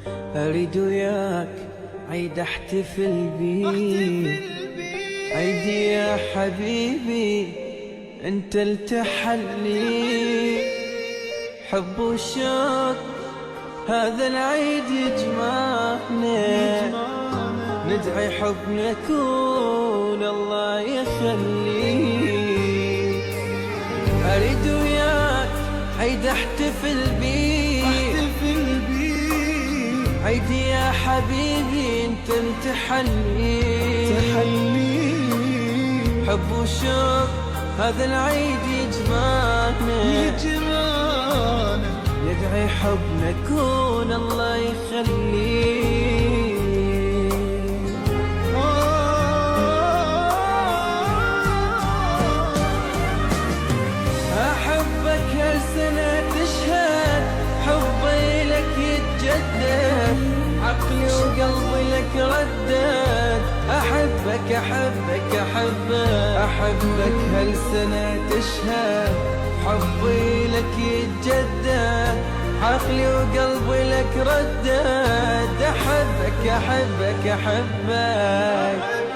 أريد وياك عيد احتفل بيك، عيدي يا حبيبي انت التحلي، حب وشوق هذا العيد يجمعنا، ندعي حبنا يكون الله يخليك. أريد وياك عيد احتفل بيك، عيدي يا حبيبي انت التحلي، حب وشوق هذا العيد يجمعنا، ندعي حبنا يكون الله يخليك. أحبك هالسنة تشهد، حبي لك يتجدد، عقلي وقلبي لك ردد، أحبك أحبك أحبك أحبك هالسنة تشهد، حبي لك يتجدد، عقلي وقلبي لك ردد، أحبك أحبك أحبك